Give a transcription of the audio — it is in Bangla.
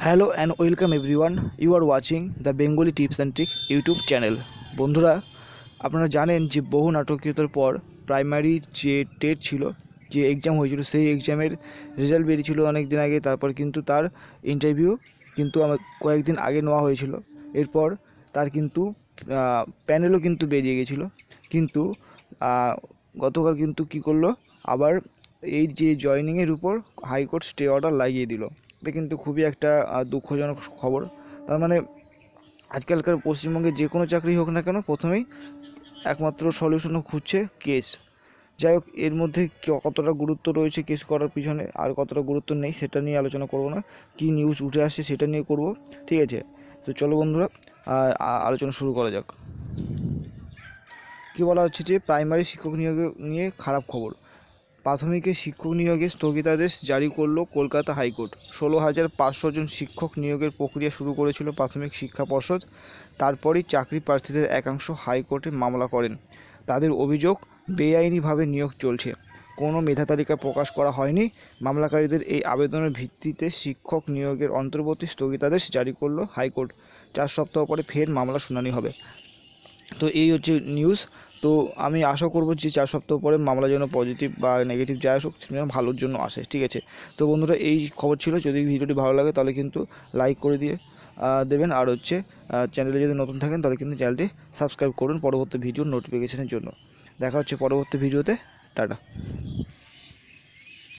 Hello and welcome everyone, you are watching the Bengali tips and trick YouTube channel. বন্ধুরা, আপনারা জানেন যে বহু নাটকীয়তার পর প্রাইমারি যে টেট ছিল, যে এক্সাম হয়েছিল, সেই এক্সামের রেজাল্ট বেরিয়েছিল অনেক দিন আগে। তারপর কিন্তু তার ইন্টারভিউ কিন্তু আমার কয়েকদিন আগে নেওয়া হয়েছিল। এরপর তার কিন্তু প্যানেলও কিন্তু বেরিয়ে গেছিলো। কিন্তু গতকাল কিন্তু কী করলো, আবার এই যে জয়েনিংয়ের উপর হাইকোর্ট স্টে অর্ডার লাগিয়ে দিল। এটা কিন্তু খুবই একটা দুঃখজনক খবর। তার মানে আজকালকার পশ্চিমবঙ্গে যে কোনো চাকরি হোক না কেন, প্রথমেই একমাত্র সলিউশনও খুঁজছে কেস। যাই হোক, এর মধ্যে কতটা গুরুত্ব রয়েছে কেস করার পিছনে আর কতটা গুরুত্ব নেই সেটা নিয়ে আলোচনা করব না, কি নিউজ উঠে আসছে সেটা নিয়ে করব। ঠিক আছে, তো চলো বন্ধুরা আলোচনা শুরু করা যাক। কী বলা হচ্ছে যে প্রাইমারি শিক্ষক নিয়ে খারাপ খবর। প্রাথমিকে শিক্ষক নিয়োগে স্থগিতাদেশ জারি করল কলকাতা হাইকোর্ট। 16,500 জন শিক্ষক নিয়োগের প্রক্রিয়া শুরু করেছিল প্রাথমিক শিক্ষা পর্ষদ। তারপরই চাকরি প্রার্থীদের একাংশ হাইকোর্টে মামলা করেন। তাদের অভিযোগ, বেআইনিভাবে নিয়োগ চলছে, কোনো মেধা তালিকা প্রকাশ করা হয়নি। মামলাকারীদের এই আবেদনের ভিত্তিতে শিক্ষক নিয়োগের অন্তর্বর্তী স্থগিতাদেশ জারি করল হাইকোর্ট। 4 সপ্তাহ পরে ফের মামলা শুনানি হবে। তো এই হচ্ছে নিউজ। তো আমি আশা করব যে 4 সপ্তাহ পরে মামলা যেন পজিটিভ বা নেগেটিভ যাই আসুক যেন ভালোর জন্য আসে। ঠিক আছে, তো বন্ধুরা এই খবর ছিল। যদি ভিডিওটি ভালো লাগে তাহলে কিন্তু লাইক করে দিয়ে দেবেন, আর হচ্ছে চ্যানেলে যদি নতুন থাকেন তাহলে কিন্তু চ্যানেলটি সাবস্ক্রাইব করুন পরবর্তী ভিডিওর নোটিফিকেশনের জন্য। দেখা হচ্ছে পরবর্তী ভিডিওতে। টাটা।